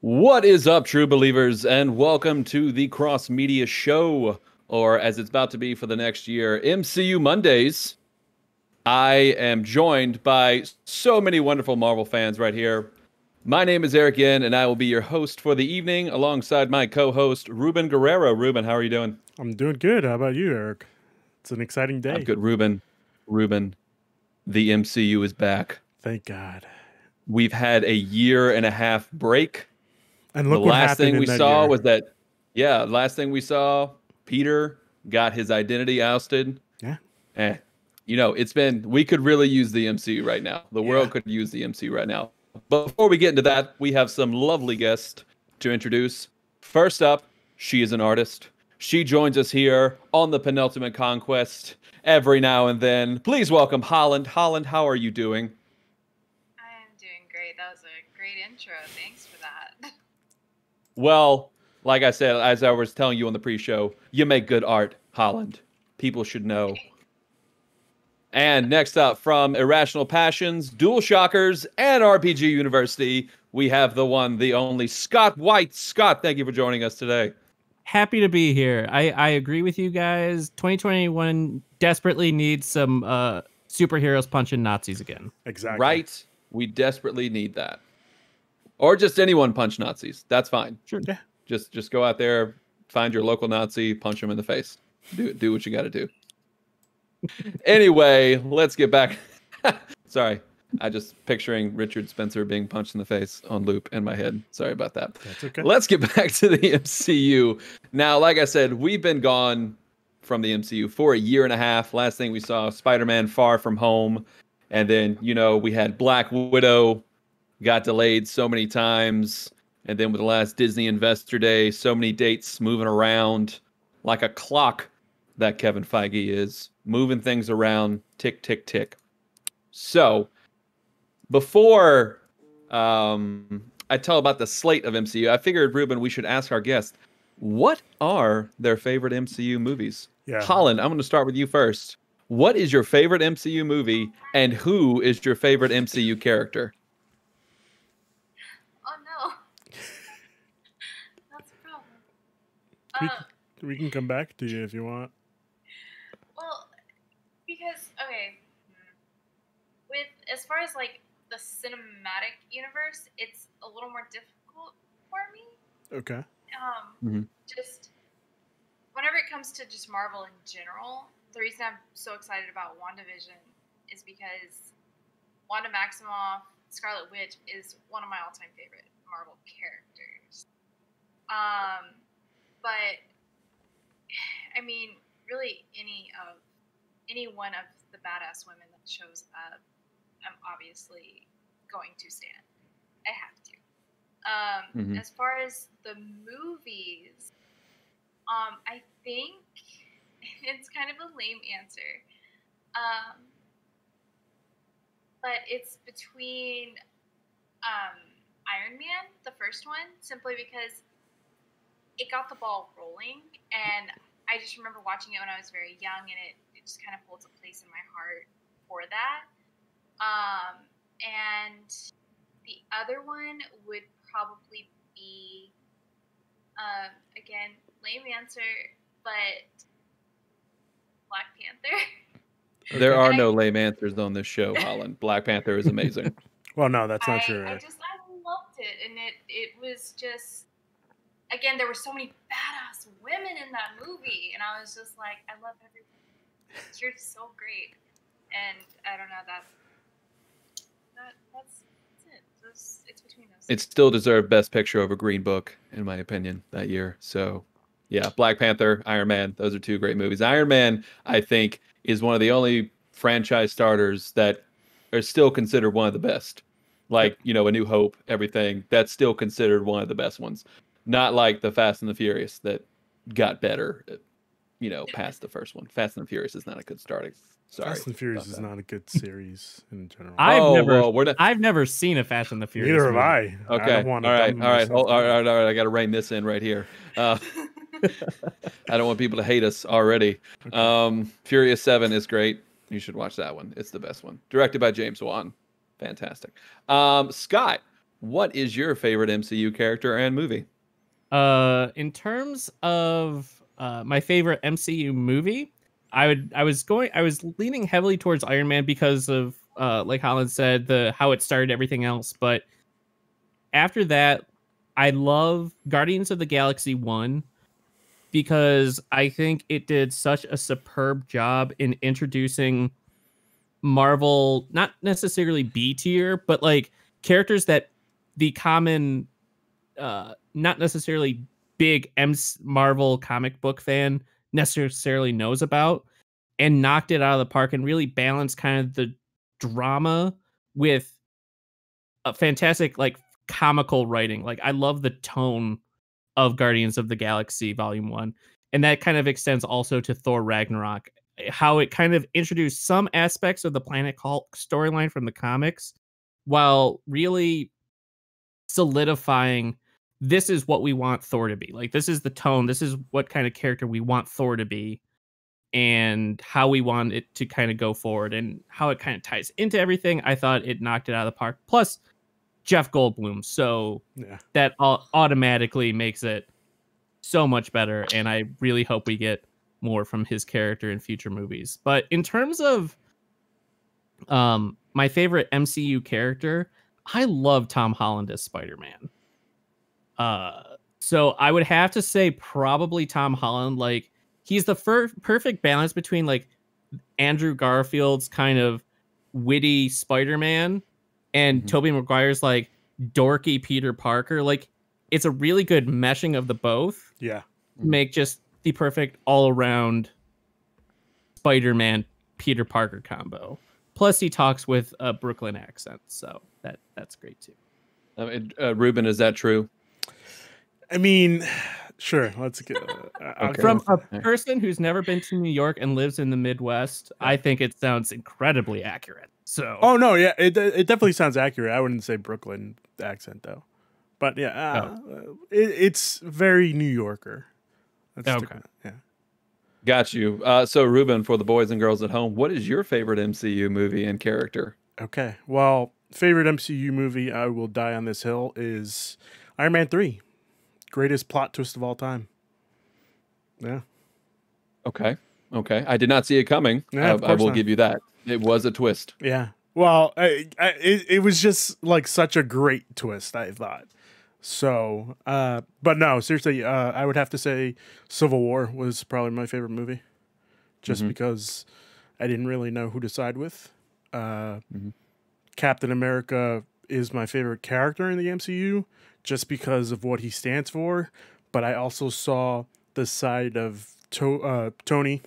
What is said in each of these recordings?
What is up, true believers, and welcome to the Cross Media Show, or as it's about to be for the next year, MCU Mondays. I am joined by so many wonderful Marvel fans right here. My name is Eric Yin, and I will be your host for the evening alongside my co-host, Ruben Guerrero. Ruben, how are you doing? I'm doing good. How about you, Eric? It's an exciting day. I'm good, Ruben. Ruben, the MCU is back. Thank God. We've had a year and a half break. And The look what last happened thing in we that saw year. was that, last thing we saw, Peter got his identity ousted. Yeah. We could really use the MCU right now. The world could use the MCU right now. But before we get into that, we have some lovely guests to introduce. First up, she is an artist. She joins us here on the Penultimate Conquest every now and then. Please welcome Holland. Holland, how are you doing? I am doing great. That was a great intro. Thanks for that. Well, like I said, as I was telling you on the pre-show, you make good art, Holland. People should know. And next up, from Irrational Passions, Dual Shockers, and RPG University, we have the one, the only, Scott White. Scott, thank you for joining us today. Happy to be here. I agree with you guys. 2021 desperately needs some superheroes punching Nazis again. Exactly. Right? We desperately need that. Or just anyone punch Nazis. That's fine. Sure. Yeah. Just go out there, find your local Nazi, punch him in the face. Do what you got to do. Anyway, let's get back. Sorry, I just picturing Richard Spencer being punched in the face on loop in my head. Sorry about that. That's okay. Let's get back to the MCU. Now, like I said, we've been gone from the MCU for a year and a half. Last thing we saw, Spider-Man Far From Home. And then, we had Black Widow, got delayed so many times. And then with the last Disney Investor Day, so many dates moving around like a clock that Kevin Feige is, moving things around, tick, tick, tick. So, before I tell about the slate of MCU, I figured, Ruben, we should ask our guests, what are their favorite MCU movies? Yeah. Holland, I'm going to start with you first. What is your favorite MCU movie, and who is your favorite MCU character? Oh no. That's a problem. We can come back to you if you want. Well, because, okay, with, as far as, like, the cinematic universe, it's a little more difficult for me. Okay. Just, whenever it comes to just Marvel in general, the reason I'm so excited about WandaVision is because Wanda Maximoff, Scarlet Witch, is one of my all-time favorite Marvel characters. But, I mean, really any one of the badass women that shows up, I'm obviously going to stand. I have to. As far as the movies, I think it's kind of a lame answer. But it's between Iron Man, the first one, simply because it got the ball rolling, and I just remember watching it when I was very young, and it just kind of holds a place in my heart for that. And the other one would probably be, again, lame answer, but Black Panther. There are no lame answers on this show, Holland. Black Panther is amazing. Well, no, that's not true. I loved it, and it was just, again, there were so many badass women in that movie, and I was just like, I love everyone. You're so great, and I don't know, that's it. It's between those. It still deserved Best Picture over Green Book, in my opinion, that year. So, yeah, Black Panther, Iron Man, those are two great movies. Iron Man, I think, is one of the only franchise starters that are still considered one of the best. Like, A New Hope, everything, that's still considered one of the best ones. Not like the Fast and the Furious that got better, past the first one. Fast and the Furious is not a good starting. Sorry. Fast and Furious is not a good series in general. I've never seen a Fast and the Furious. Neither have movie. I. Okay. All right. I got to rein this in right here. I don't want people to hate us already. Okay. Furious 7 is great. You should watch that one. It's the best one. Directed by James Wan. Fantastic. Scott, what is your favorite MCU character and movie? In terms of my favorite MCU movie, I was leaning heavily towards Iron Man because of like Holland said, the how it started everything else. But after that, I love Guardians of the Galaxy 1 because I think it did such a superb job in introducing Marvel, not necessarily B tier, but like characters that the common not necessarily big Marvel comic book fan necessarily knows about, and knocked it out of the park and really balanced kind of the drama with a fantastic like comical writing. Like I love the tone of Guardians of the Galaxy Volume 1, and that kind of extends also to Thor Ragnarok. How it kind of introduced some aspects of the Planet Hulk storyline from the comics while really solidifying this is what we want Thor to be. Like this is the tone, this is what kind of character we want Thor to be, and how we want it to kind of go forward and how it kind of ties into everything. I thought it knocked it out of the park. Plus Jeff Goldblum, so that automatically makes it so much better, and I really hope we get more from his character in future movies. But in terms of my favorite MCU character, I love Tom Holland as Spider-Man. So I would have to say probably Tom Holland. Like he's the perfect balance between like Andrew Garfield's kind of witty Spider-Man and Tobey Maguire's like dorky Peter Parker. Like it's a really good meshing of the both. Yeah. Make just the perfect all-around Spider-Man Peter Parker combo. Plus he talks with a Brooklyn accent, so that's great too. I mean, Ruben, is that true? I mean, sure. Let's get Okay. From a person who's never been to New York and lives in the Midwest, I think it sounds incredibly accurate. So, oh no, yeah, it definitely sounds accurate. I wouldn't say Brooklyn accent though, but yeah, it's very New Yorker. Okay. Yeah. Got you. So Ruben, for the boys and girls at home, what is your favorite MCU movie and character? Okay. Well, favorite MCU movie, I will die on this hill, is Iron Man 3. Greatest plot twist of all time. Yeah. Okay. I did not see it coming. Yeah, I will give you that. It was a twist. Yeah. Well, it was just like such a great twist, I thought. So, but no, seriously, I would have to say Civil War was probably my favorite movie, just because I didn't really know who to side with. Captain America is my favorite character in the MCU, just because of what he stands for. But I also saw the side of Tony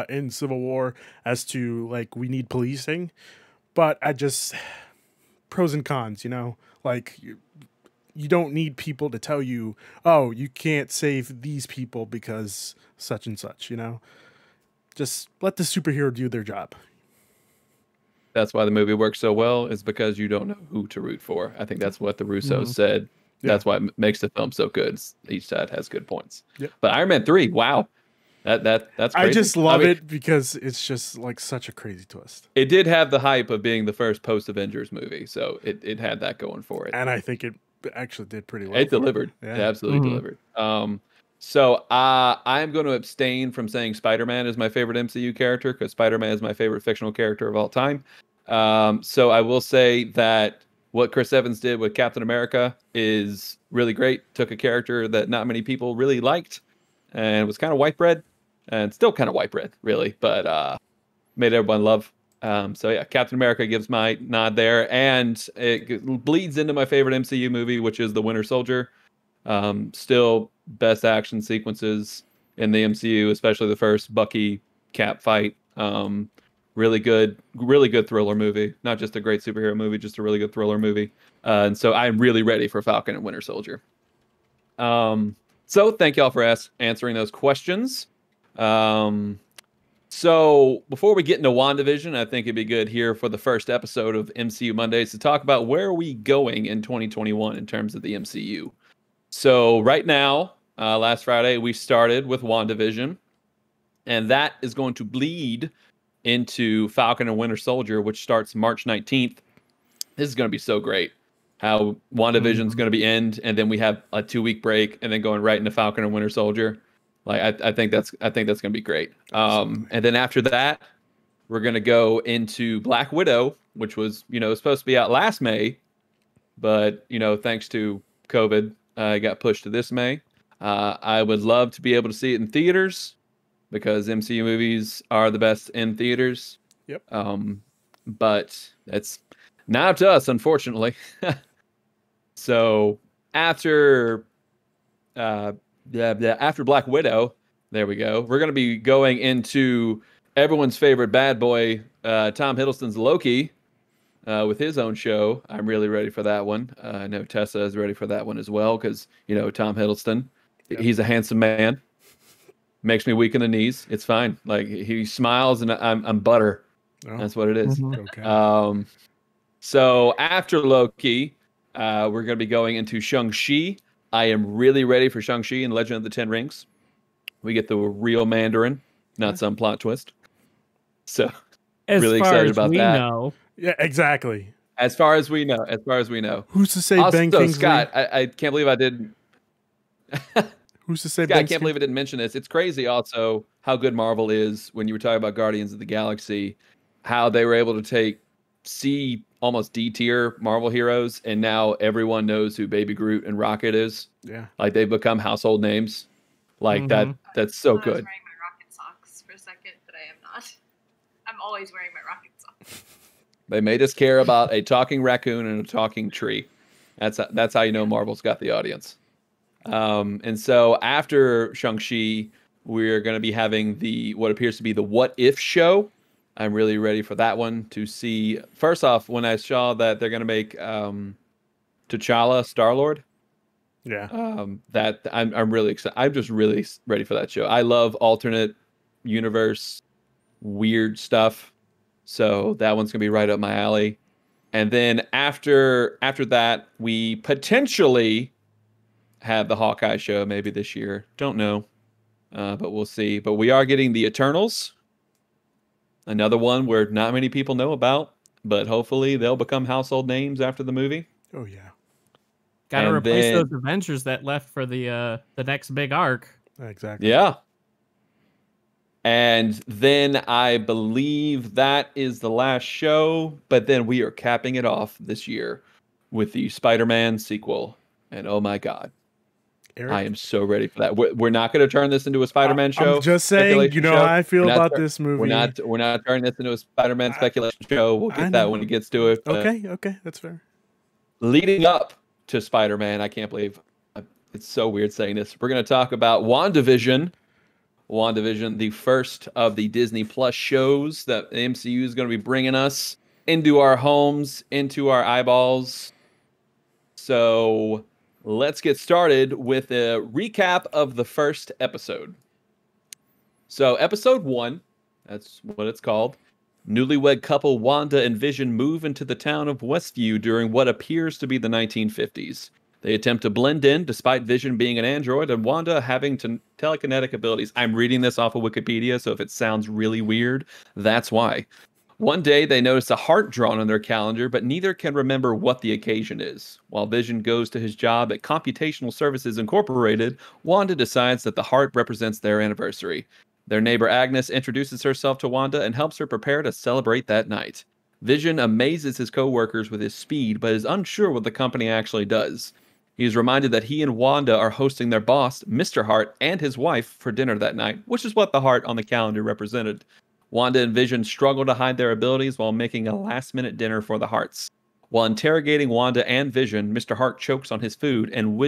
in Civil War as to like we need policing, but I just pros and cons, you know, like. You don't need people to tell you, oh, you can't save these people because such and such, you know? Just let the superhero do their job. That's why the movie works so well, is because you don't know who to root for. I think that's what the Russos said. Yeah. That's why it makes the film so good. Each side has good points. Yep. But Iron Man 3, wow. That's crazy. I just love it because it's just like such a crazy twist. It did have the hype of being the first post-Avengers movie, so it had that going for it. And I think it actually did pretty well. It delivered. Yeah. It absolutely delivered. So I'm going to abstain from saying Spider-Man is my favorite MCU character, because Spider-Man is my favorite fictional character of all time. So I will say that what Chris Evans did with Captain America is really great. Took a character that not many people really liked and was kind of white bread, and still kind of white bread, really, but made everyone love. So yeah, Captain America gives my nod there, and it bleeds into my favorite MCU movie, which is The Winter Soldier. Still best action sequences in the MCU, especially the first Bucky Cap fight. Really good thriller movie. Not just a great superhero movie, just a really good thriller movie. And so I'm really ready for Falcon and Winter Soldier. So thank y'all for answering those questions. So before we get into WandaVision, I think it'd be good here for the first episode of MCU Mondays to talk about where are we going in 2021 in terms of the MCU. So right now, last Friday, we started with WandaVision, and that is going to bleed into Falcon and Winter Soldier, which starts March 19th. This is going to be so great. how WandaVision's going to be end, and then we have a 2-week break, and then going right into Falcon and Winter Soldier. Like I think that's going to be great. And then after that, we're going to go into Black Widow, which was supposed to be out last May, but thanks to COVID, it got pushed to this May. I would love to be able to see it in theaters because MCU movies are the best in theaters. Yep. But it's not up to us, unfortunately. So after after Black Widow, there we go. We're going to be going into everyone's favorite bad boy, Tom Hiddleston's Loki, with his own show. I'm really ready for that one. I know Tessa is ready for that one as well because Tom Hiddleston, he's a handsome man. Makes me weak in the knees. It's fine. Like he smiles and I'm butter. Oh. That's what it is. Okay. So after Loki, we're going to be going into Shang-Chi. I am really ready for Shang-Chi and Legend of the Ten Rings. We get the real Mandarin, not some plot twist. So really excited about that. Know. Yeah, exactly. As far as we know. Who's to say also, Ben Kingsley? Scott, I can't believe I didn't. Who's to say Scott, I can't believe I didn't mention this. It's crazy also how good Marvel is when you were talking about Guardians of the Galaxy, how they were able to take almost D tier Marvel heroes, and now everyone knows who Baby Groot and Rocket is. Yeah, like they've become household names. Like that's so good. I was wearing my Rocket socks for a second, but I am not. I'm always wearing my Rocket socks. They made us care about a talking raccoon and a talking tree. That's how you know Marvel's got the audience. And so after Shang-Chi, we're going to be having what appears to be the What If show. I'm really ready for that one to see. First off, when I saw that they're going to make T'Challa Star-Lord, that I'm really excited. I'm just really ready for that show. I love alternate universe weird stuff, so that one's going to be right up my alley. And then after that, we potentially have the Hawkeye show maybe this year. Don't know, but we'll see. But we are getting the Eternals. Another one where not many people know about, but hopefully they'll become household names after the movie. Oh yeah. Gotta replace those Avengers that left for the next big arc. Exactly. Yeah. And then I believe that is the last show, but then we are capping it off this year with the Spider-Man sequel. And oh my God. Eric? I am so ready for that. We're not going to turn this into a Spider-Man show. I'm just saying, how I feel about this movie. We're not turning this into a Spider-Man speculation show. We'll get that when it gets to it. Okay, that's fair. Leading up to Spider-Man, I can't believe it's so weird saying this. We're going to talk about WandaVision. WandaVision, the first of the Disney Plus shows that the MCU is going to be bringing us into our homes, into our eyeballs. So let's get started with a recap of the first episode. So episode 1, that's what it's called. Newlywed couple Wanda and Vision move into the town of Westview during what appears to be the 1950s. They attempt to blend in despite Vision being an android and Wanda having telekinetic abilities. I'm reading this off of Wikipedia, so if it sounds really weird, that's why. One day, they notice a heart drawn on their calendar, but neither can remember what the occasion is. While Vision goes to his job at Computational Services Incorporated, Wanda decides that the heart represents their anniversary. Their neighbor Agnes introduces herself to Wanda and helps her prepare to celebrate that night. Vision amazes his co-workers with his speed, but is unsure what the company actually does. He is reminded that he and Wanda are hosting their boss, Mr. Hart, and his wife for dinner that night, which is what the heart on the calendar represented. Wanda and Vision struggle to hide their abilities while making a last-minute dinner for the Harts. While interrogating Wanda and Vision, Mr. Hart chokes on his food, and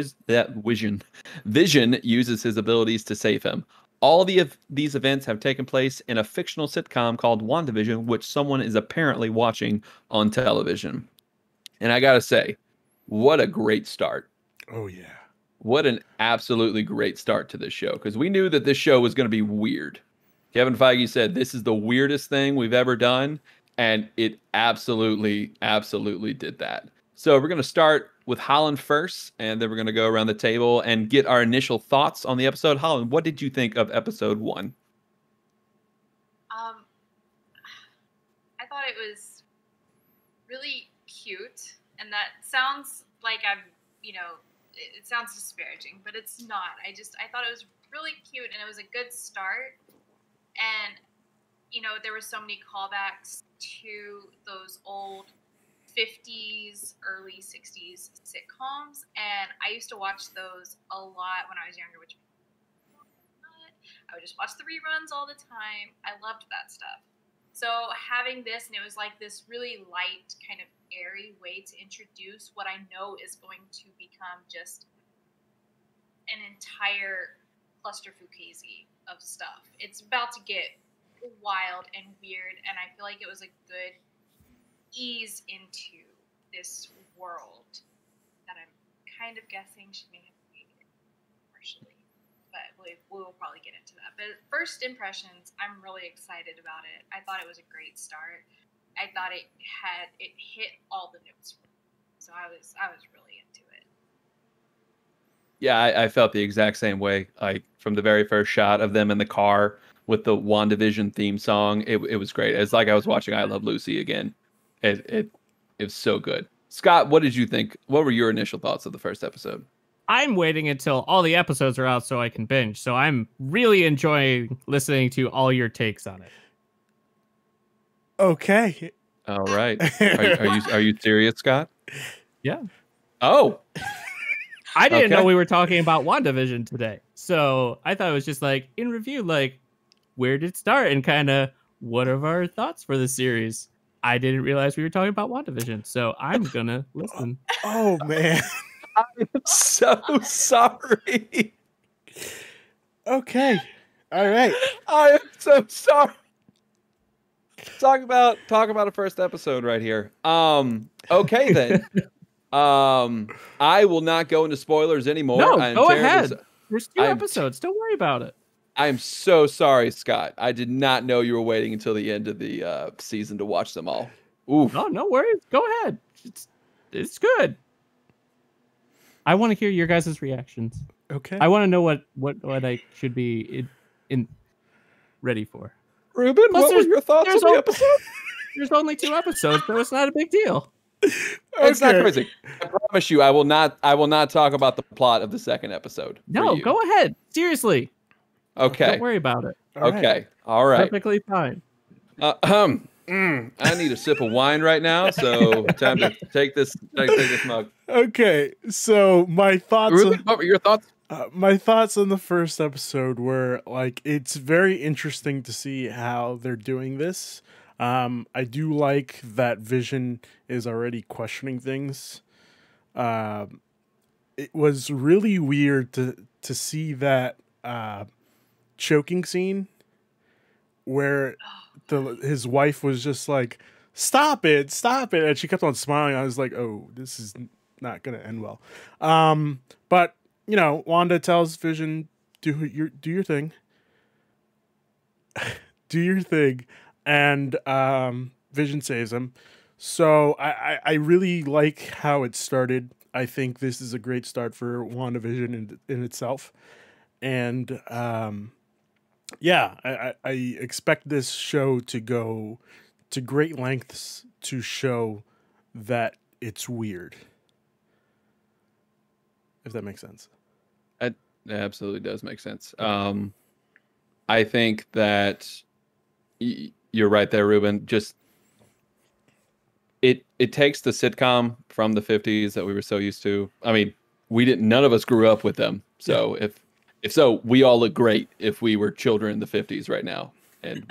Vision uses his abilities to save him. All these events have taken place in a fictional sitcom called WandaVision, which someone is apparently watching on television. And I gotta say, what a great start. Oh, yeah. What an absolutely great start to this show, because we knew that this show was going to be weird. Kevin Feige said, this is the weirdest thing we've ever done, and it absolutely, absolutely did that. So we're going to start with Holland first, and then we're going to go around the table and get our initial thoughts on the episode. Holland, what did you think of episode 1? I thought it was really cute, and that sounds like I'm, it sounds disparaging, but it's not. I thought it was really cute, and it was a good start. And, there were so many callbacks to those old 50s, early 60s sitcoms, and I used to watch those a lot when I was younger, which I would just watch the reruns all the time. I loved that stuff. So having this, and it was like this really light, kind of airy way to introduce what I know is going to become just an entire clusterfugazi of stuff. It's about to get wild and weird, and I feel like it was a good ease into this world that I'm kind of guessing she may have created partially. But we'll probably get into that. But first impressions, I'm really excited about it. I thought it was a great start. I thought it hit all the notes for me. So I was really into it. Yeah, I felt the exact same way. Like from the very first shot of them in the car with the WandaVision theme song, it was great. It's like I was watching I Love Lucy again. It was so good. Scott, what did you think? What were your initial thoughts of the first episode? I'm waiting until all the episodes are out so I can binge. So I'm really enjoying listening to all your takes on it. Okay. All right. Are you serious, Scott? Yeah. Oh. I didn't know we were talking about WandaVision today. So I thought it was just like in review, like where did it start and kind of what are our thoughts for the series? I didn't realize we were talking about WandaVision. So I'm going to listen. Oh, man. I'm so sorry. Okay. All right. I am so sorry. Talk about a first episode right here. Okay then. I will not go into spoilers anymore. No, go ahead. There's 2 episodes. Don't worry about it. I'm so sorry, Scott. I did not know you were waiting until the end of the season to watch them all. Oof. Oh, no worries. Go ahead. It's good. I want to hear your guys' reactions. Okay. I want to know what I should be in ready for. Ruben, what were your thoughts on the episode? There's only 2 episodes, so it's not a big deal. It's not crazy. I promise you, I will not talk about the plot of the second episode. No, go ahead. Seriously. Okay. Don't worry about it. All right. Perfectly fine. I need a sip of wine right now, so time to take this mug. Okay, so my thoughts. Ruben, what were your thoughts? My thoughts on the first episode were like it's very interesting to see how they're doing this. I do like that Vision is already questioning things. It was really weird to see that choking scene where his wife was just like, stop it, and she kept on smiling. I was like, oh, this is not gonna end well. But Wanda tells Vision, do your thing. Do your thing. And Vision saves him. So I really like how it started. I think this is a great start for WandaVision in itself. And I expect this show to go to great lengths to show that it's weird. If that makes sense. It absolutely does make sense. I think that you're right there, Ruben. Just it takes the sitcom from the 50s that we were so used to. I mean, none of us grew up with them. So if so, we all look great if we were children in the 50s right now. And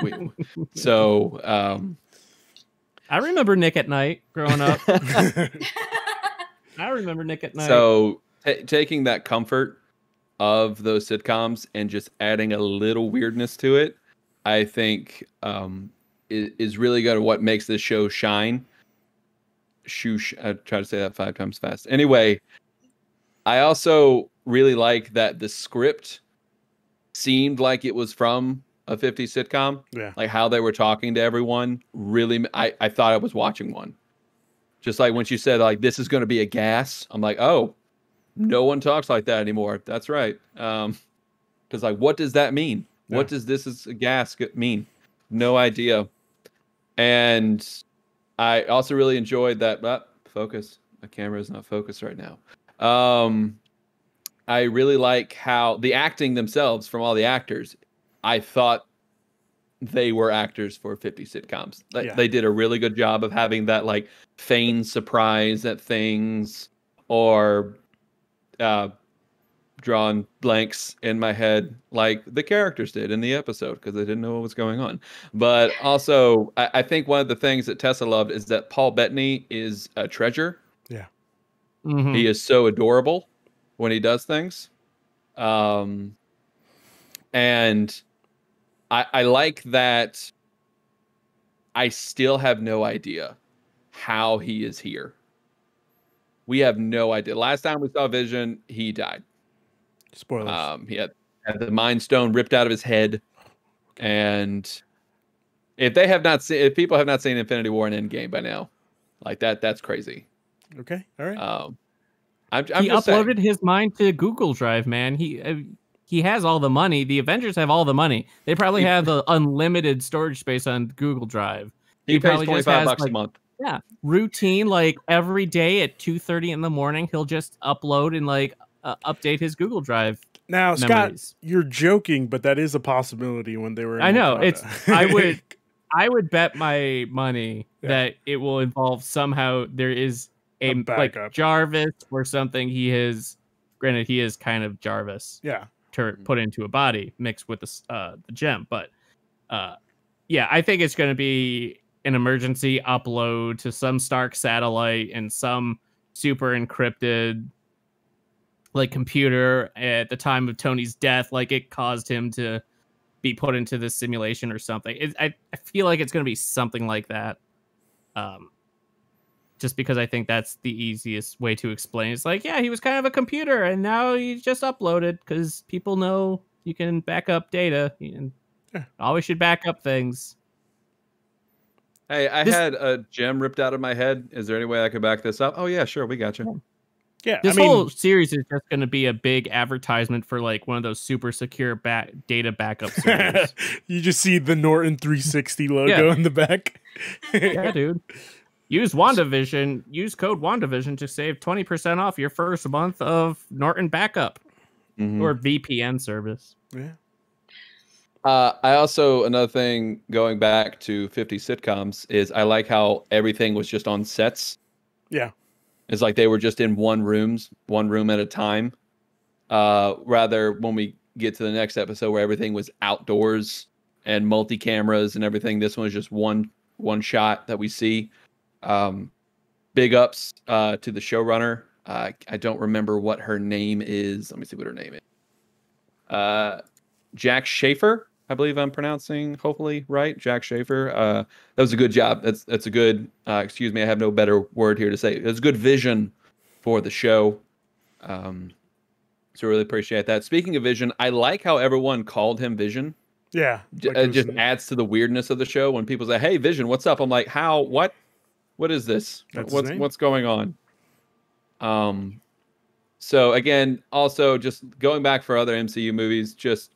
I remember Nick at Night growing up. I remember Nick at Night. So taking that comfort of those sitcoms and just adding a little weirdness to it, I think is really good at what makes this show shine. I try to say that 5 times fast. Anyway, I also really like that the script seemed like it was from a 50s sitcom. Yeah. Like how they were talking to everyone. Really, I thought I was watching one. Just like when she said, like, this is going to be a gas. I'm like, oh, no one talks like that anymore. That's right. Because, like, what does that mean? Yeah. What does this is a gas mean? No idea. And I also really enjoyed that. Focus. My camera is not focused right now. I really like how the acting themselves from all the actors. I thought they were actors for 50 sitcoms. They did a really good job of having that like feigned surprise at things or drawn blanks in my head like the characters did in the episode because they didn't know what was going on. But also, I think one of the things that Tessa loved is that Paul Bettany is a treasure. Yeah. Mhm. He is so adorable when he does things. And I like that I still have no idea how he is here. We have no idea. Last time we saw Vision, he died. Spoilers. He had the Mind Stone ripped out of his head. And if people have not seen Infinity War and Endgame by now, like that's crazy. Okay. All right. I'm he just uploaded saying. his mind to Google Drive, man. He has all the money. The Avengers have all the money. They probably have the unlimited storage space on Google Drive. He pays probably just has, $25 like, a month. Yeah, routine, like every day at 2:30 in the morning, he'll just upload and like update his Google Drive. Now, memories. Scott, you're joking, but that is a possibility when they were in I know Wakanda. I would bet my money that it will involve somehow there is a like backup. Jarvis or something. He is, granted, he is kind of Jarvis. Yeah. To put into a body mixed with the gem, but yeah, I think it's going to be an emergency upload to some Stark satellite and some super encrypted like computer at the time of Tony's death, like it caused him to be put into this simulation or something. I feel like it's going to be something like that. Just because I think that's the easiest way to explain. It's like, yeah, he was kind of a computer and now he just uploaded because people know you can back up data and always should back up things. Hey, I had a gem ripped out of my head. Is there any way I could back this up? Oh, yeah, sure. We got you. Yeah. This whole series is just going to be a big advertisement for like one of those super secure data backup servers. You just see the Norton 360 logo in the back. Yeah, dude. Use WandaVision. Use code WandaVision to save 20% off your first month of Norton backup or VPN service. Yeah. I also, another thing going back to 50 sitcoms is I like how everything was just on sets. Yeah. It's like they were just in one room at a time. Rather, when we get to the next episode where everything was outdoors and multi-cameras and everything, this one was just one shot that we see. Big ups to the showrunner. I don't remember what her name is. Let me see what her name is. Jack Schaefer, I believe I'm pronouncing hopefully right. Jack Schaefer. That was a good job. That's a good. Excuse me, I have no better word here to say. It's a good vision for the show. So really appreciate that. Speaking of Vision, I like how everyone called him Vision. Yeah, it just adds to the weirdness of the show when people say, "Hey, Vision, what's up?" I'm like, "How? What? What is this? What's going on?" So again, also just going back for other MCU movies, just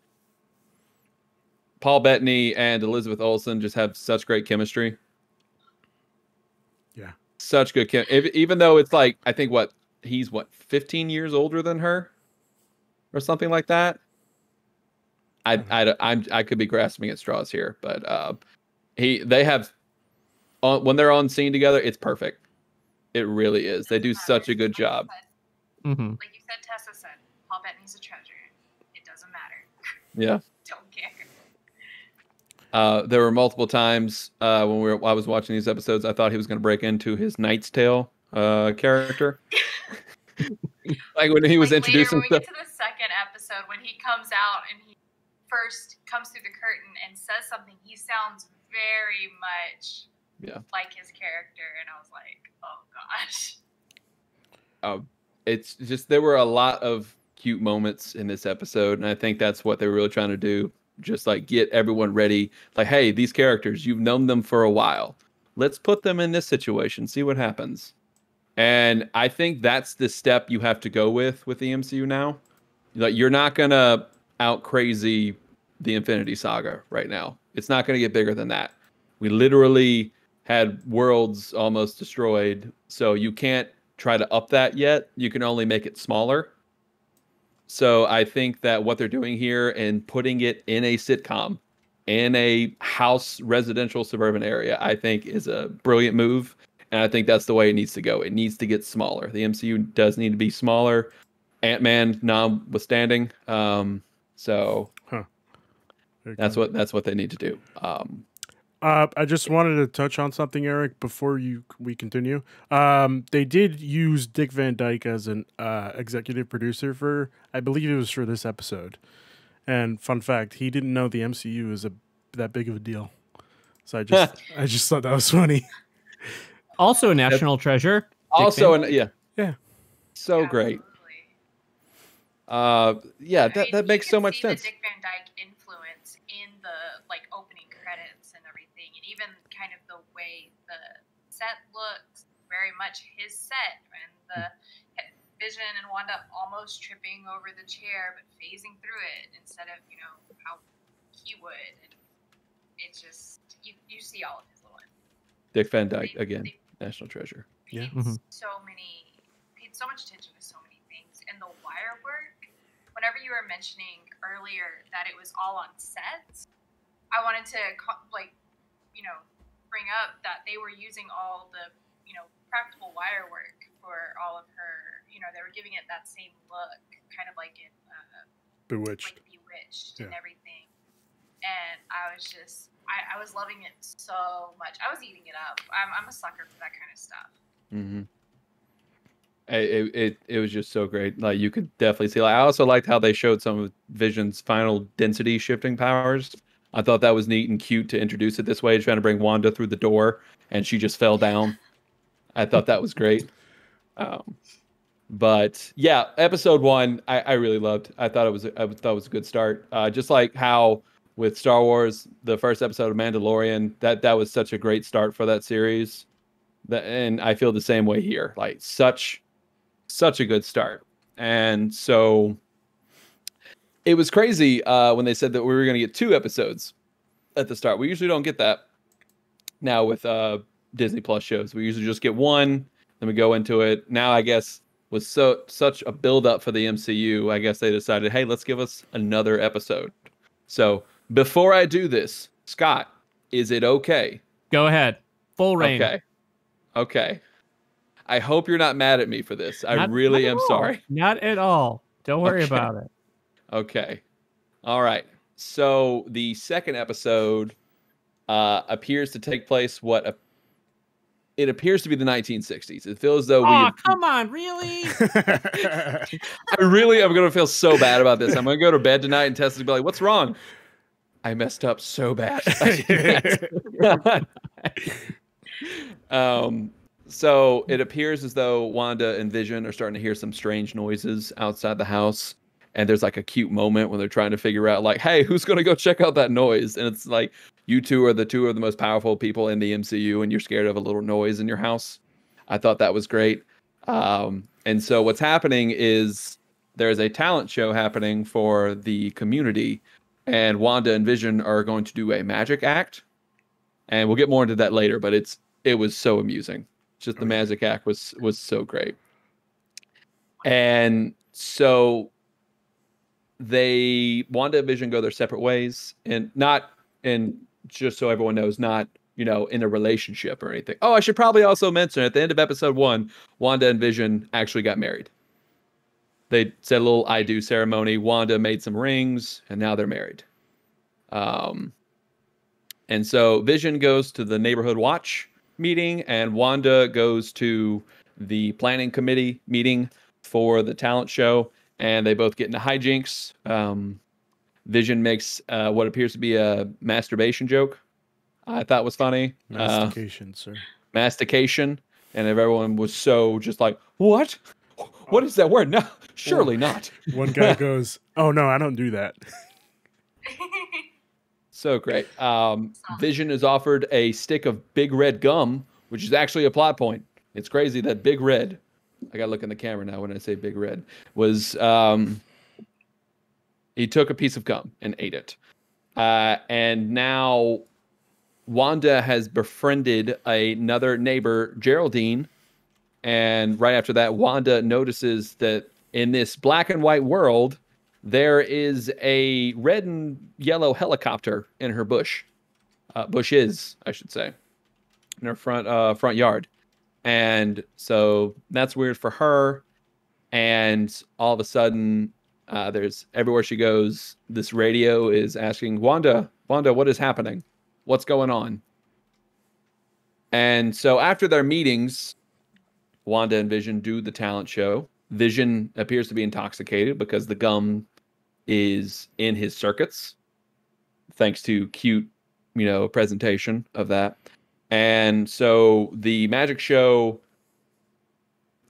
Paul Bettany and Elizabeth Olsen just have such great chemistry. Yeah, such good even though it's like I think he's 15 years older than her, or something like that. I could be grasping at straws here, but they have when they're on scene together, it's perfect. It really is. They do such a good job. Like you said, Tessa said, Paul Bettany's a treasure. It doesn't matter. Yeah. Don't care. There were multiple times when I was watching these episodes, I thought he was going to break into his Knight's Tale character. Like when he was introducing later, when we get to the second episode, when he comes out and he first comes through the curtain and says something, he sounds very much like his character, and I was like, oh gosh. It's just there were a lot of cute moments in this episode, and I think that's what they were really trying to do. Just like get everyone ready. Like, hey, these characters, you've known them for a while. Let's put them in this situation, see what happens. And I think that's the step you have to go with the MCU now. Like, you're not gonna out crazy the Infinity Saga right now. It's not gonna get bigger than that. We literally had worlds almost destroyed, so you can't try to up that yet. You can only make it smaller. So I think that what they're doing here and putting it in a sitcom, in a house residential suburban area, I think is a brilliant move. And I think that's the way it needs to go. It needs to get smaller. The MCU does need to be smaller. Ant-Man notwithstanding. So Huh. that's what they need to do. I just wanted to touch on something, Eric, before we continue. They did use Dick Van Dyke as an executive producer for, I believe it was for this episode. And fun fact, he didn't know the MCU is that big of a deal. So I just thought that was funny. Also a national treasure. Also, yeah, so great. That makes so much sense. The Dick Van Dyke influence in the opening credits and everything, and even kind of the way the set looks, very much his set, and the Vision and Wanda almost tripping over the chair but phasing through it instead of how he would. And it's just you see all of his little. Dick Van Dyke again, national treasure. Yeah. Paid so much attention to so many things, and the wire work. Whenever you were mentioning earlier that it was all on sets, I wanted to bring up that they were using all the practical wire work for all of her. They were giving it that same look, kind of like in Bewitched, and everything. And I was just, I was loving it so much. I was eating it up. I'm a sucker for that kind of stuff. Mm-hmm. It was just so great. Like you could definitely see. Like I also liked how they showed some of Vision's final density shifting powers. I thought that was neat and cute to introduce it this way, trying to bring Wanda through the door, and she just fell down. I thought that was great. But yeah, episode 1, I really loved. I thought it was a good start. Just like how with Star Wars, the first episode of Mandalorian, that was such a great start for that series. And I feel the same way here. Like such a good start. And so it was crazy when they said that we were going to get 2 episodes at the start. We usually don't get that now with Disney Plus shows. We usually just get 1, then we go into it. Now, I guess, with such a build-up for the MCU, I guess they decided, hey, let's give us another episode. So before I do this, Scott, is it okay? Go ahead. Full reign. Okay. I hope you're not mad at me for this. I really am sorry. Not at all. Don't worry about it. Okay. All right. So the second episode appears to take place it appears to be the 1960s. It feels as though come on, really? I really am going to feel so bad about this. I'm going to go to bed tonight and Tessa will be like, what's wrong? I messed up so bad. So it appears as though Wanda and Vision are starting to hear some strange noises outside the house. And there's like a cute moment when they're trying to figure out like, hey, who's going to go check out that noise? And it's like, you two are the most powerful people in the MCU and you're scared of a little noise in your house. I thought that was great. And so what's happening is there's a talent show happening for the community and Wanda and Vision are going to do a magic act. And we'll get more into that later, but it was so amusing. Just the magic act was so great. And so Wanda and Vision go their separate ways, and just so everyone knows, not in a relationship or anything. Oh, I should probably also mention at the end of episode 1, Wanda and Vision actually got married. They said a little I do ceremony. Wanda made some rings, and now they're married. And so Vision goes to the neighborhood watch meeting, and Wanda goes to the planning committee meeting for the talent show. And they both get into hijinks. Vision makes what appears to be a masturbation joke. I thought was funny. Mastication, sir. Mastication. And everyone was so just like, what? What is that word? No, surely not. One guy goes, oh, no, I don't do that. So great. Vision is offered a stick of Big Red gum, which is actually a plot point. It's crazy that Big Red, I got to look in the camera now when I say Big Red, was he took a piece of gum and ate it. And now Wanda has befriended another neighbor, Geraldine, And right after that, Wanda notices that in this black and white world, there is a red and yellow helicopter in her bushes, I should say, in her front yard. And so that's weird for her. And all of a sudden, there's everywhere she goes, this radio is asking, Wanda, what is happening? What's going on? And so after their meetings, Wanda and Vision do the talent show. Vision appears to be intoxicated because the gum is in his circuits, thanks to cute, presentation of that. And so the magic show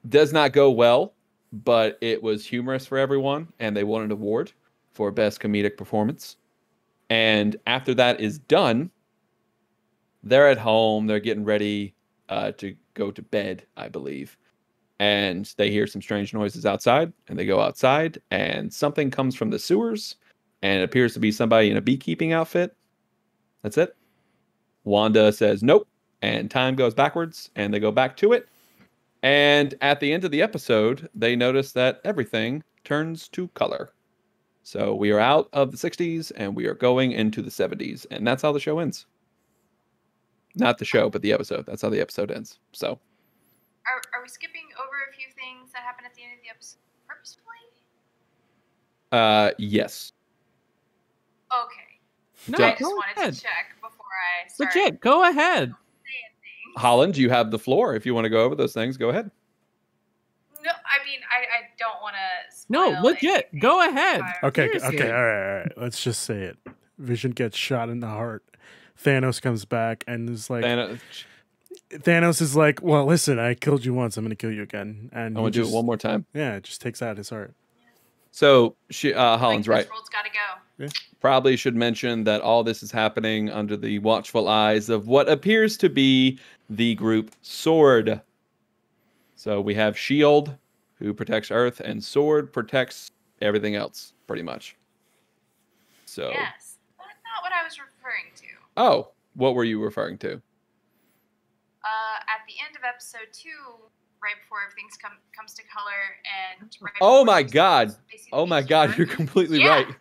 does not go well, but it was humorous for everyone, and they won an award for best comedic performance. And after that is done, they're at home. They're getting ready to go to bed, I believe. And they hear some strange noises outside, and they go outside, and something comes from the sewers, and it appears to be somebody in a beekeeping outfit. That's it. Wanda says nope, and time goes backwards, and they go back to it. And at the end of the episode, they notice that everything turns to color. So we are out of the 60s, and we are going into the 70s, and that's how the show ends. Not the show, but the episode. That's how the episode ends. So. Are we skipping over a few things that happen at the end of the episode purposefully? Yes. Okay. No, I just wanted to check before I start. Legit, go ahead. Holland, you have the floor. If you want to go over those things, go ahead. No, I mean, I don't want to. No, legit, go ahead. Okay, Seriously. all right. Let's just say it. Vision gets shot in the heart. Thanos comes back and is like, Thanos is like, well, listen, I killed you once, I'm going to kill you again. And I want to do it one more time. Yeah, it just takes out his heart. So Holland's right. This world's got to go. Yeah. Probably should mention that all this is happening under the watchful eyes of what appears to be the group SWORD. So we have S.H.I.E.L.D., who protects Earth, and SWORD protects everything else, pretty much. So. Yes, that's not what I was referring to. Oh, what were you referring to? At the end of episode 2, right before everything comes to color, and right Oh before my they see God! the Oh my God! You're completely Yeah. right.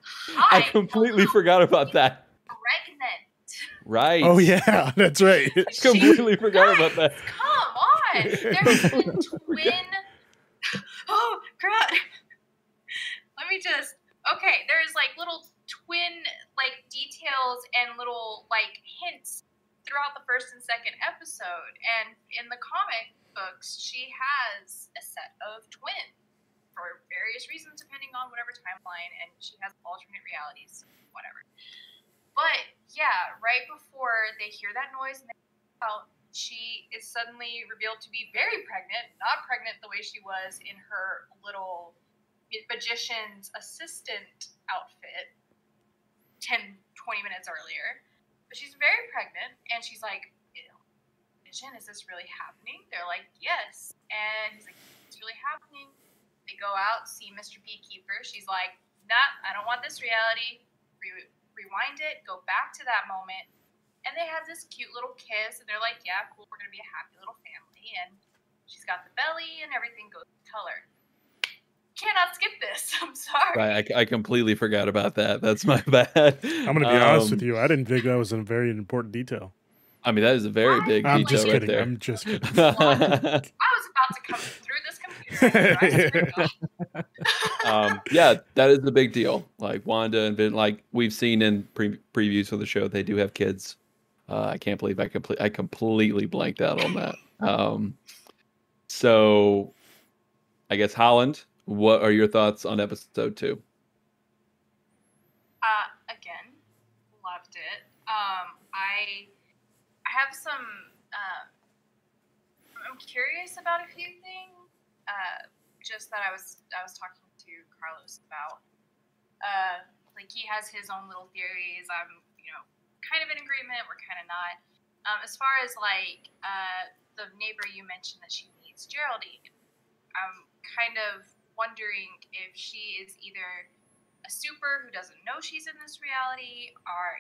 I completely forgot about that. Pregnant. Right. Oh, yeah, that's right. Completely forgot about that. Come on. There's been twin. Oh, God. Let me just. Okay, there's like little twin like details and little like hints throughout the first and second episode. And in the comic books, she has a set of twins for various reasons, depending on whatever timeline, and she has alternate realities, whatever. But yeah, right before they hear that noise and they out, she is suddenly revealed to be very pregnant, not pregnant the way she was in her little magician's assistant outfit 10-20 minutes earlier. But she's very pregnant, and she's like, Vision, is this really happening? They're like, yes. And he's like, it's really happening. They go out, see Mr. Beekeeper. She's like, nah, I don't want this reality. Rewind it, go back to that moment. And they have this cute little kiss, and they're like, yeah, cool, we're going to be a happy little family. And she's got the belly, and everything goes to color. Cannot skip this. I'm sorry. Right, I completely forgot about that. That's my bad. I'm going to be honest with you. I didn't think that was a very important detail. I mean, that is a very big I'm detail just right kidding. there. I'm just kidding. I was about to come through this computer. Yeah, that is the big deal. Like Wanda and Ben, like we've seen in previews for the show, they do have kids. I can't believe I completely blanked out on that. So, I guess Holland, what are your thoughts on episode 2? Again, loved it. I have some. I'm curious about a few things. Just that I was talking to Carlos about. Like he has his own little theories. I'm kind of in agreement. We're kind of not. As far as like the neighbor you mentioned that she meets, Geraldine, I'm kind of wondering if she is either a super who doesn't know she's in this reality, or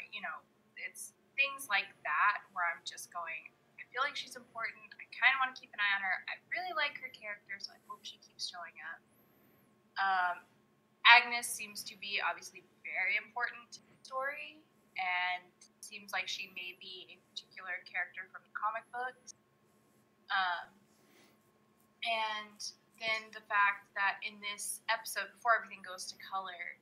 it's things like that where I'm just going, I feel like she's important. I kind of want to keep an eye on her. I really like her character, so I hope she keeps showing up. Agnes seems to be obviously very important to the story, and seems like she may be a particular character from the comic books. And then the fact that in this episode, before everything goes to color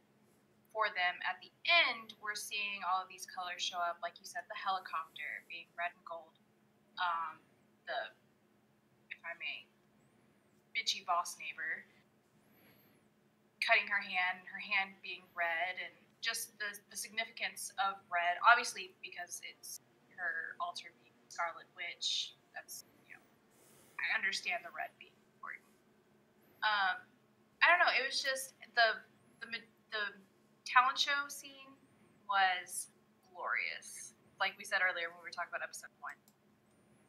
for them, at the end, we're seeing all of these colors show up. Like you said, the helicopter being red and gold. The, if I may, bitchy boss neighbor cutting her hand being red, and just the significance of red, obviously because it's her alter being Scarlet Witch. That's, I understand the red being important. I don't know, it was just the talent show scene was glorious. Like we said earlier when we were talking about episode 1.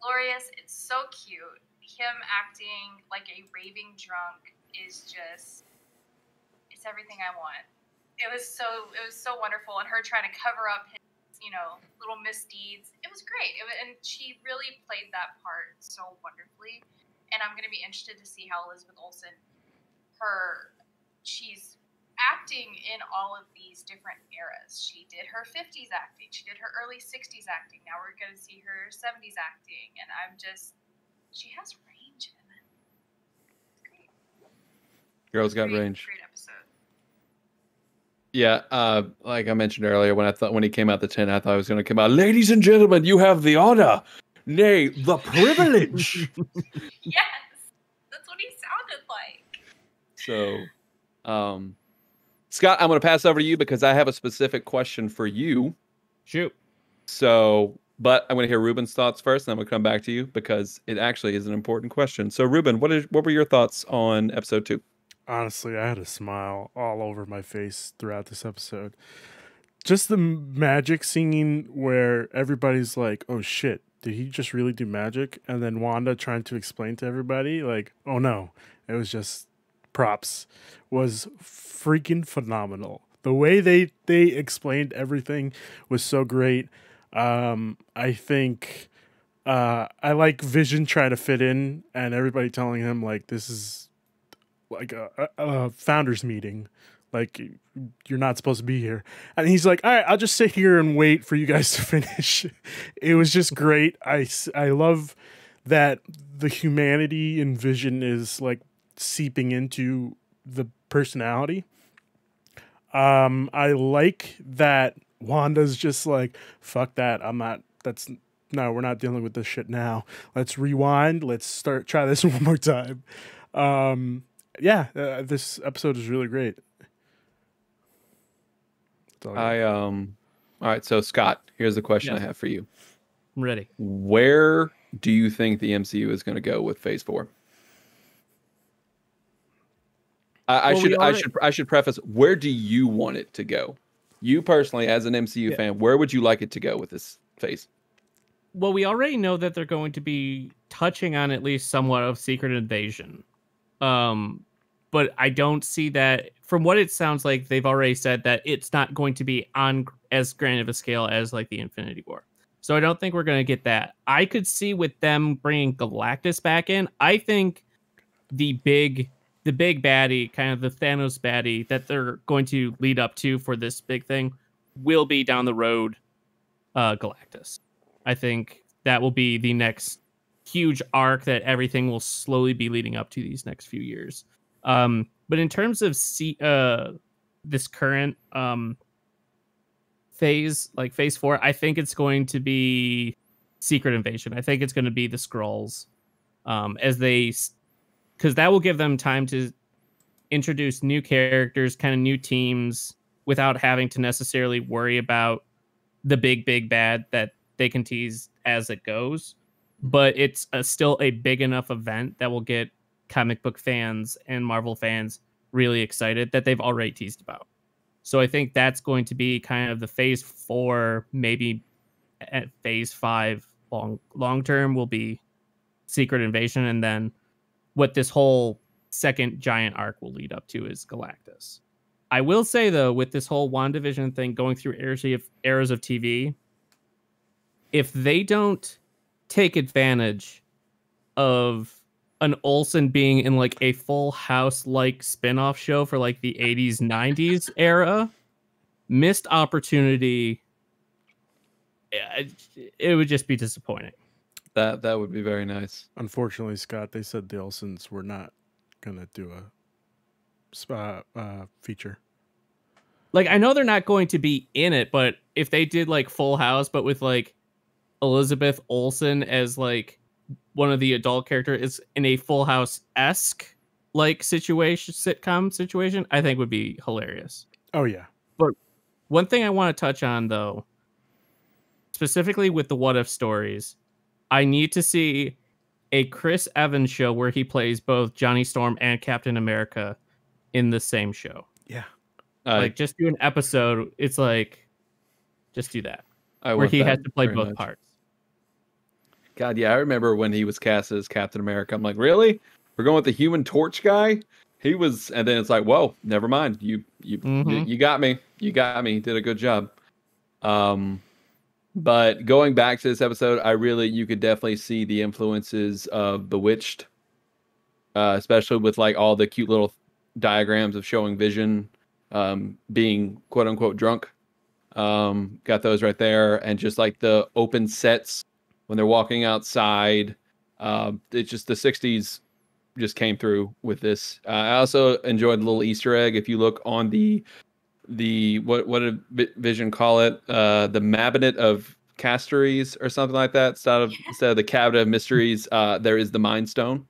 Glorious, it's so cute. Him acting like a raving drunk is just, it's everything I want. It was so wonderful, and her trying to cover up his, little misdeeds. It was great. And she really played that part so wonderfully. And I'm going to be interested to see how Elizabeth Olsen, she's acting in all of these different eras. She did her 50s acting. She did her early 60s acting. Now we're going to see her 70s acting. And she has range in it. It's great. Girl's got range. Great episode. Yeah, like I mentioned earlier, when he came out the tent, I thought I was going to come out, ladies and gentlemen, you have the honor, nay, the privilege. Yes, that's what he sounded like. So, Scott, I'm going to pass over to you because I have a specific question for you. Shoot. So, but I'm going to hear Ruben's thoughts first, and I'm going to come back to you because it actually is an important question. So, Ruben, what were your thoughts on episode 2? Honestly, I had a smile all over my face throughout this episode. Just the magic scene where everybody's like, oh shit, did he just really do magic? And then Wanda trying to explain to everybody, like, oh no, it was just props, was freaking phenomenal. The way they explained everything was so great. I think I like Vision trying to fit in and everybody telling him, like, this is like a founders meeting, like you're not supposed to be here, and he's like, all right, I'll just sit here and wait for you guys to finish. It was just great. I love that the humanity in Vision is like seeping into the personality. I like that Wanda's just like, fuck that, we're not dealing with this shit now, let's rewind, let's try this one more time. This episode is really great. All right, so Scott, here's the question I have for you. I'm ready. Where do you think the MCU is going to go with Phase 4? I should preface, where do you want it to go? You personally, as an MCU fan, where would you like it to go with this phase? Well, we already know that they're going to be touching on at least somewhat of Secret Invasion. But I don't see that. From what it sounds like, they've already said that it's not going to be on as grand of a scale as like the Infinity War. So I don't think we're going to get that. I could see with them bringing Galactus back in. I think the big baddie, kind of the Thanos baddie that they're going to lead up to for this big thing will be down the road, Galactus. I think that will be the next huge arc that everything will slowly be leading up to these next few years. But in terms of this current phase, like Phase 4, I think it's going to be Secret Invasion. I think it's going to be the Skrulls, because that will give them time to introduce new characters, kind of new teams, without having to necessarily worry about the big bad that they can tease as it goes. But it's still a big enough event that will get comic book fans and Marvel fans really excited that they've already teased about. So I think that's going to be kind of the Phase 4, maybe at Phase 5 long term will be Secret Invasion, and then what this whole second giant arc will lead up to is Galactus. I will say though, with this whole WandaVision thing going through eras of TV, if they don't take advantage of an Olsen being in like a Full House like spin-off show for like the 80s 90s era. Missed opportunity. It would just be disappointing. That would be very nice. Unfortunately, Scott, they said the Olsens were not gonna do a feature. Like, I know they're not going to be in it, but if they did like Full House, but with like Elizabeth Olsen as like one of the adult characters in a Full House-esque like sitcom situation, I think would be hilarious. Oh yeah. But one thing I want to touch on though, specifically with the What If stories, I need to see a Chris Evans show where he plays both Johnny Storm and Captain America in the same show. Yeah. Like, just do an episode. It's like, just do that. Where he has to play both parts. God, yeah, I remember when he was cast as Captain America. I'm like, really? We're going with the Human Torch guy? He was, and then it's like, whoa, never mind. You got me. You got me. Did a good job. But going back to this episode, you could definitely see the influences of Bewitched, especially with like all the cute little diagrams of showing Vision being quote unquote drunk. Got those right there, and just like the open sets when they're walking outside. It's just the 60s just came through with this. I also enjoyed the little Easter egg. If you look on the what did Vision call it? The Mabinet of Castories or something like that. Instead of the Cabinet of Mysteries, there is the Mind Stone.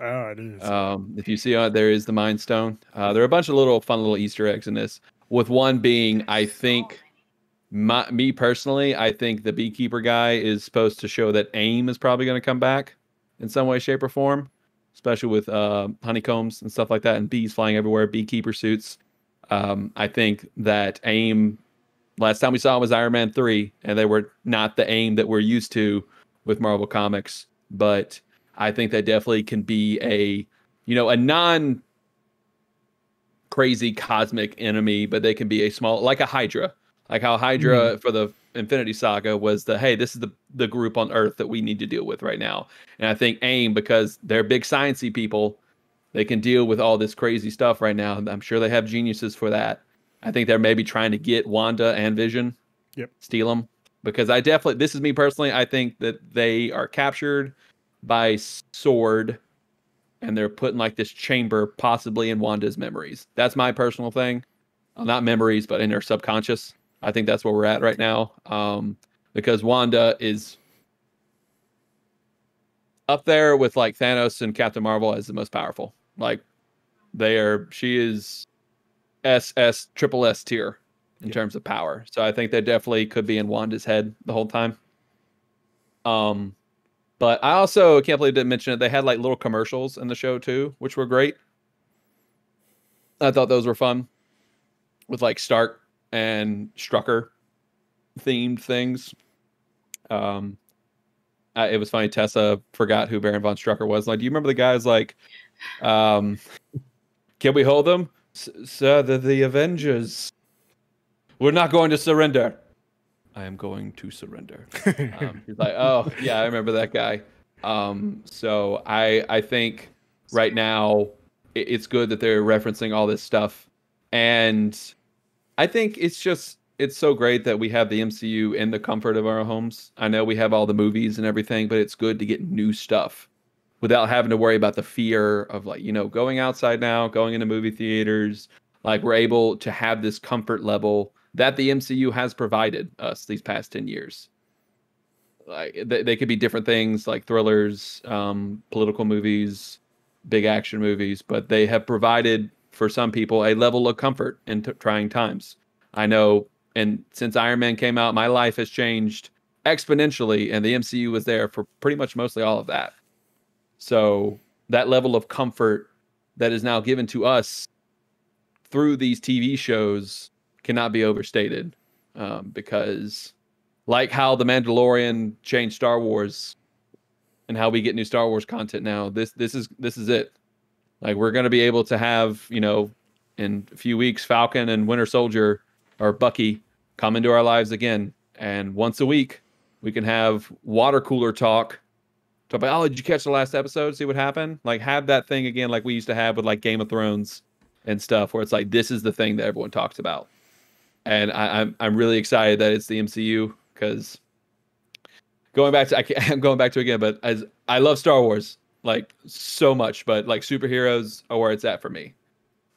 Oh, I didn't see If you see it, there is the Mind Stone. There are a bunch of fun little Easter eggs in this. With one being, I think, me personally, I think the beekeeper guy is supposed to show that AIM is probably going to come back in some way, shape, or form, especially with honeycombs and stuff like that, and bees flying everywhere, beekeeper suits. I think that AIM, last time we saw him was Iron Man 3, and they were not the AIM that we're used to with Marvel Comics, but I think that definitely can be a non crazy cosmic enemy, but they can be a small, like a Hydra, like how Hydra for the Infinity Saga was hey, this is the group on Earth that we need to deal with right now. And I think AIM, because they're big sciencey people, they can deal with all this crazy stuff right now. I'm sure they have geniuses for that. I think they're maybe trying to get Wanda and Vision, steal them, because this is me personally, I think that they are captured by Sword, and they're put in like this chamber, possibly in Wanda's memories. That's my personal thing. Not memories, but in her subconscious. I think that's where we're at right now. Because Wanda is up there with like Thanos and Captain Marvel as the most powerful. Like she is triple S tier in terms of power. So I think they definitely could be in Wanda's head the whole time. But I also can't believe I didn't mention it. They had like little commercials in the show too, which were great. I thought those were fun with like Stark and Strucker themed things. It was funny. Tessa forgot who Baron von Strucker was. Like, do you remember the guys like, can we hold them? Sir, they're the Avengers. We're not going to surrender. I am going to surrender. He's like, oh, yeah, I remember that guy. So I think right now it's good that they're referencing all this stuff. And I think it's so great that we have the MCU in the comfort of our homes. I know we have all the movies and everything, but it's good to get new stuff without having to worry about the fear of like, going outside now, going into movie theaters. Like, we're able to have this comfort level that the MCU has provided us these past 10 years. Like, they could be different things like thrillers, political movies, big action movies, but they have provided for some people a level of comfort in trying times. I know, and since Iron Man came out, my life has changed exponentially, and the MCU was there for pretty much mostly all of that. So that level of comfort that is now given to us through these TV shows cannot be overstated, because like how The Mandalorian changed Star Wars and how we get new Star Wars content now, this is it. Like, we're going to be able to have, in a few weeks, Falcon and Winter Soldier or Bucky come into our lives again. And once a week, we can have water cooler talk talk about, oh, did you catch the last episode? See what happened? Like, have that thing again, like we used to have with like Game of Thrones and stuff, where it's like this is the thing that everyone talks about. And I'm really excited that it's the MCU, because I'm going back to it again, but as I love Star Wars like so much, but like superheroes are where it's at for me.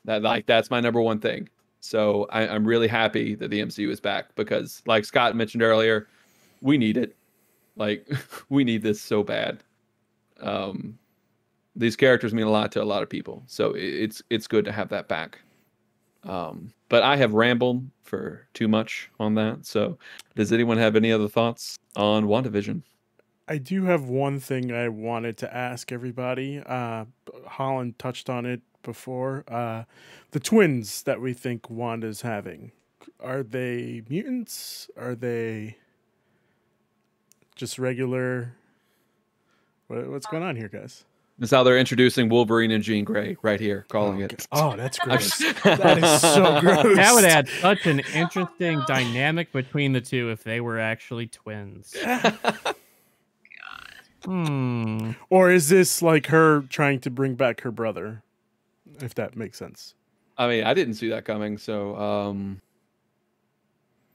That's my number one thing. So I'm really happy that the MCU is back, because like Scott mentioned earlier, we need it. Like we need this so bad. These characters mean a lot to a lot of people, so it's good to have that back. But I have rambled for too much on that. So does anyone have any other thoughts on WandaVision? I do have one thing I wanted to ask everybody. Holland touched on it before. The twins that we think Wanda's having, are they mutants? Are they just regular? What's going on here, guys? That's how they're introducing Wolverine and Jean Grey right here, calling it. Oh, that's gross. That is so gross. That would add such an interesting dynamic between the two if they were actually twins. Or is this like her trying to bring back her brother? If that makes sense. I mean, I didn't see that coming. So,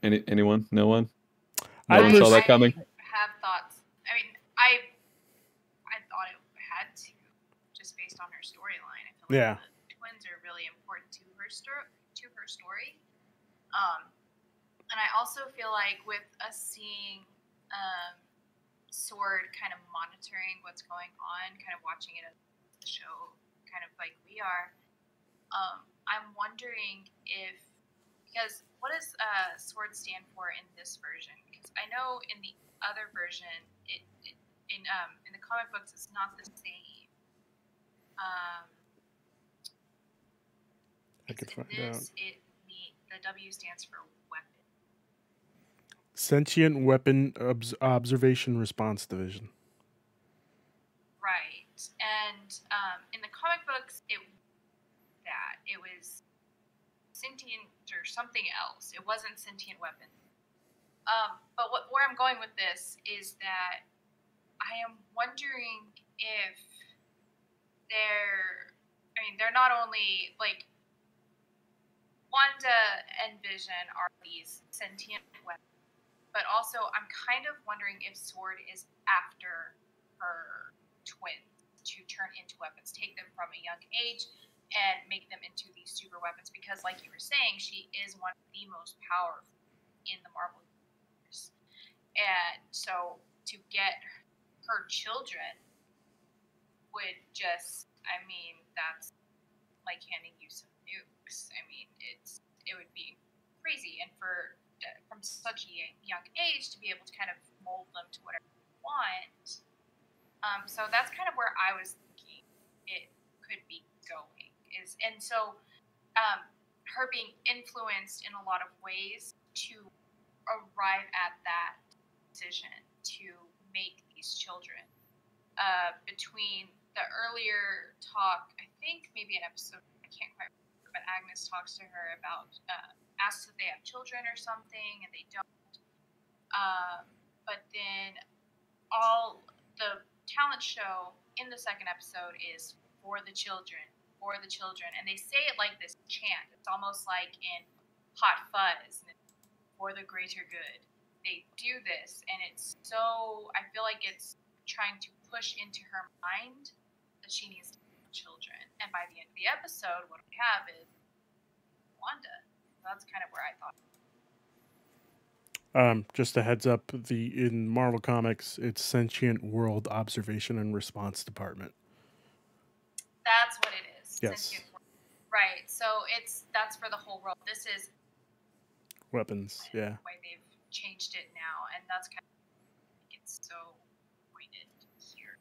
anyone? No one? No one saw that coming. I have thoughts. I mean, I thought it had to, just based on her storyline. I feel like the twins are really important to her story. And I also feel like with us seeing Sword kind of monitoring what's going on, kind of watching it as the show, kind of like we are. I'm wondering because what does Sword stand for in this version? Because I know in the other version, in the comic books, it's not the same. I could find out. The W stands for weapon. Sentient Weapon Observation Response Division. Right. And in the comic books, it was sentient or something else. It wasn't sentient weapon. But where I'm going with this is that I am wondering if they're not only like Wanda and Vision are these sentient weapons, but also I'm kind of wondering if Sword is after her twins to turn into weapons, take them from a young age and make them into these super weapons, because like you were saying, she is one of the most powerful in the Marvel universe. And so to get her children would just, that's like handing you some nukes. It would be crazy. And from such a young age to be able to kind of mold them to whatever you want. So that's kind of where I was thinking it could be going. Her being influenced in a lot of ways to arrive at that decision to make these children. Between the earlier talk, I think maybe an episode, I can't quite remember, but Agnes talks to her about, asks if they have children or something, and they don't. But then all the talent show in the second episode is for the children, and they say it like this chant. It's almost like in Hot Fuzz, for the greater good. They do this, and it's so, I feel like it's trying to push into her mind that she needs to have children. And by the end of the episode, what we have is Wanda. That's kind of where I thought. Just a heads up, in Marvel Comics, it's Sentient World Observation and Response Department. That's what it is. Yes. Right. So that's for the whole world. This is weapons. Yeah. The way they've changed it now, and that's kind of it's so pointed here.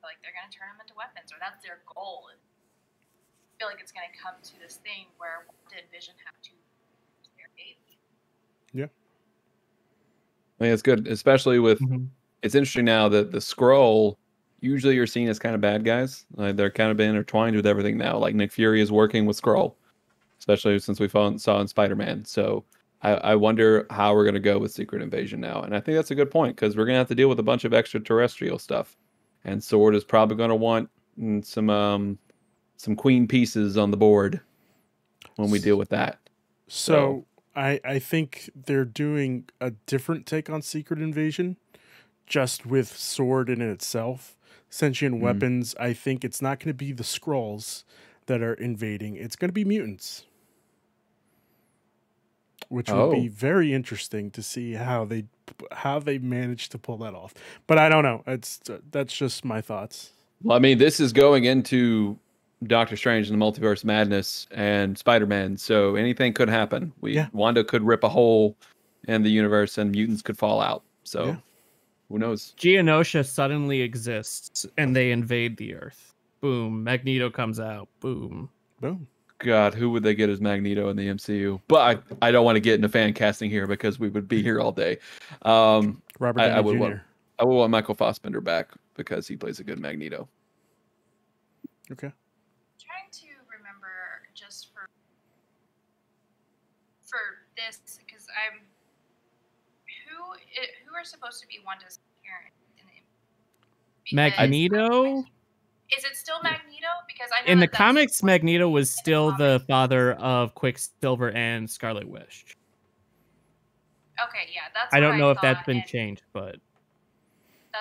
Like they're gonna turn them into weapons, or that's their goal. I feel like it's gonna come to this thing where Wanda and Vision have to their baby. Yeah. I think it's good, especially with. It's interesting now that the Skrull usually are seen as kind of bad guys. Like they're kind of been intertwined with everything now. Like Nick Fury is working with Skrull, especially since we saw in Spider-Man. So I wonder how we're going to go with Secret Invasion now. And I think that's a good point, because we're going to have to deal with a bunch of extraterrestrial stuff and Sword is probably going to want some queen pieces on the board when we deal with that. So I think they're doing a different take on Secret Invasion, just with Sword in itself. Sentient weapons, I think it's not going to be the Skrulls that are invading. It's going to be mutants. Which would be very interesting to see how they manage to pull that off. But I don't know. That's just my thoughts. Well, I mean, this is going into Doctor Strange and the Multiverse Madness and Spider-Man, so anything could happen. Wanda could rip a hole in the universe and mutants could fall out. So who knows? Geonosia suddenly exists and they invade the Earth. Boom. Magneto comes out. Boom. Boom. God, who would they get as Magneto in the MCU? But I don't want to get into fan casting here because we would be here all day. Robert Downey Jr. I would want Michael Fassbender back because he plays a good Magneto. Okay. Trying to remember just for this, because who are supposed to be Wanda's parents in the Magneto? Is it still Magneto? Because I know in the comics, Magneto was still the father of Quicksilver and Scarlet Witch. Okay, yeah, that's. I don't know if that's been changed, but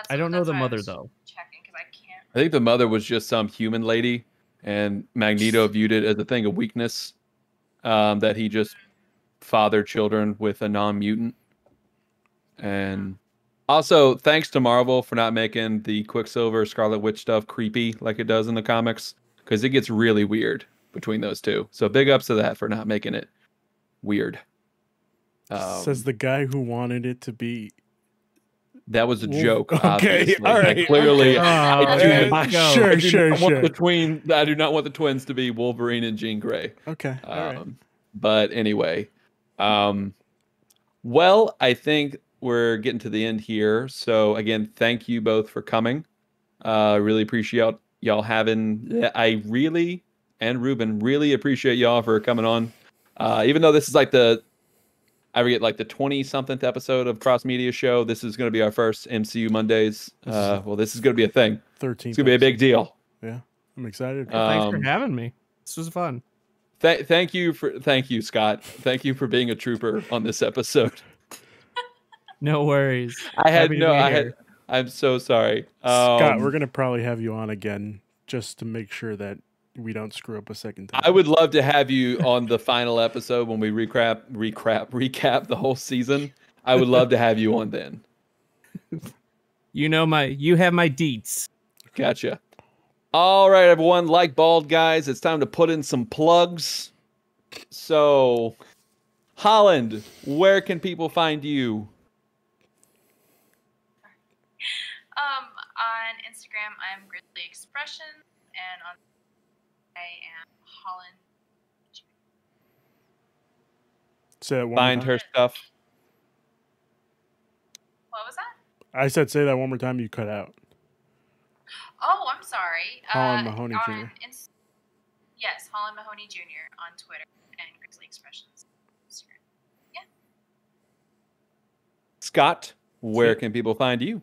I don't know the mother though. Checking because I can't. I think the mother was just some human lady, and Magneto viewed it as a thing of weakness, that he just fathered children with a non-mutant. And also, thanks to Marvel for not making the Quicksilver Scarlet Witch stuff creepy like it does in the comics, because it gets really weird between those two. So big ups to that for not making it weird. Says the guy who wanted it to be. That was a joke. Okay, obviously. all right. Clearly, I do not want the twins to be Wolverine and Jean Grey. Okay. All right. But anyway, well, I think we're getting to the end here. So again, thank you both for coming. Really appreciate y'all having. I really, and Ruben, really appreciate y'all for coming on. Even though this is like the 20-something episode of Cross Media Show, this is going to be our first MCU Mondays. Well, this is going to be a thing. 13th. It's going to be a big deal. Yeah, I'm excited. Thanks for having me. This was fun. Thank you, Scott. Thank you for being a trooper on this episode. No worries. I'm so sorry. Scott, we're going to probably have you on again just to make sure that we don't screw up a second time. I would love to have you on the final episode when we recap the whole season. I would love to have you on then. You have my deets. Gotcha. All right, everyone. Like bald guys, it's time to put in some plugs. So, Holland, where can people find you? On Instagram, I'm Grizzly Expression, and on I am Holland. Say that one Find more time. her stuff. What was that? I said say that one more time. You cut out. Oh, I'm sorry. Holland Mahoney Jr. Yes, Holland Mahoney Jr. on Twitter and Grizzly Expressions on Instagram. Yeah. Scott, where can people find you?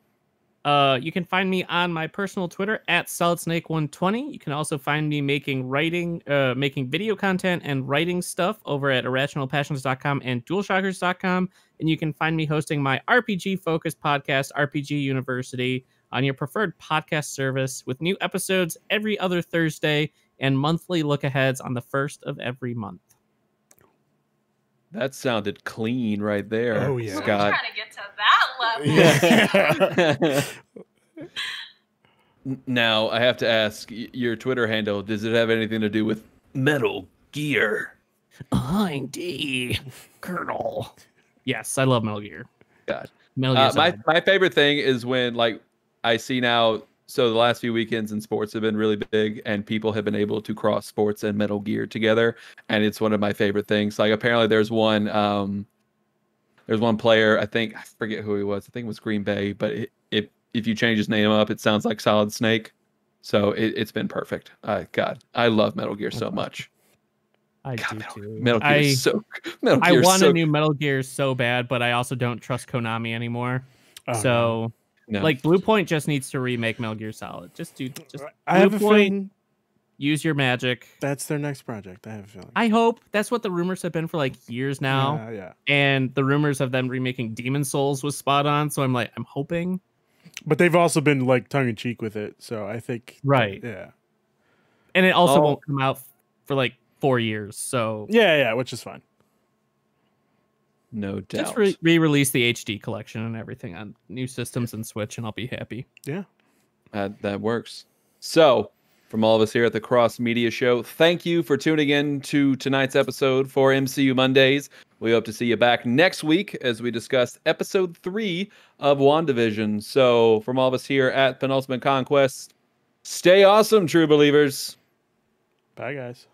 You can find me on my personal Twitter at SolidSnake120. You can also find me making video content and writing stuff over at irrationalpassions.com and dualshockers.com. And you can find me hosting my RPG-focused podcast, RPG University, on your preferred podcast service with new episodes every other Thursday and monthly look-aheads on the first of every month. That sounded clean right there. Oh, yeah. Scott. We're trying to get to that level. Now, I have to ask, your Twitter handle, does it have anything to do with Metal Gear? I'm D. Colonel. Yes, I love Metal Gear. God. Metal Gear my favorite thing is when, like, I see now, so the last few weekends in sports have been really big, and people have been able to cross sports and Metal Gear together, and it's one of my favorite things. Like, apparently there's one player, I forget who he was, I think it was Green Bay, but if you change his name up, it sounds like Solid Snake. So it's been perfect. God, I love Metal Gear so much. I do too. Metal Gear is so. I want a new Metal Gear so bad, but I also don't trust Konami anymore. So No. Like Blue Point just needs to remake Metal Gear Solid. Just I have a Blue Point, feeling use your magic. that's their next project. I have a feeling. I hope. That's what the rumors have been for like years now. Yeah. And the rumors of them remaking Demon Souls was spot on. So I'm hoping. But they've also been like tongue in cheek with it. So I think. Right. Yeah. And it also won't come out for like 4 years. So Yeah, which is fine. No doubt. just re-release the HD collection and everything on new systems and Switch, and I'll be happy. Yeah. That works. So, from all of us here at the Cross Media Show, thank you for tuning in to tonight's episode for MCU Mondays. We hope to see you back next week as we discuss episode 3 of WandaVision. So, from all of us here at Penultimate Conquest, stay awesome, true believers. Bye, guys.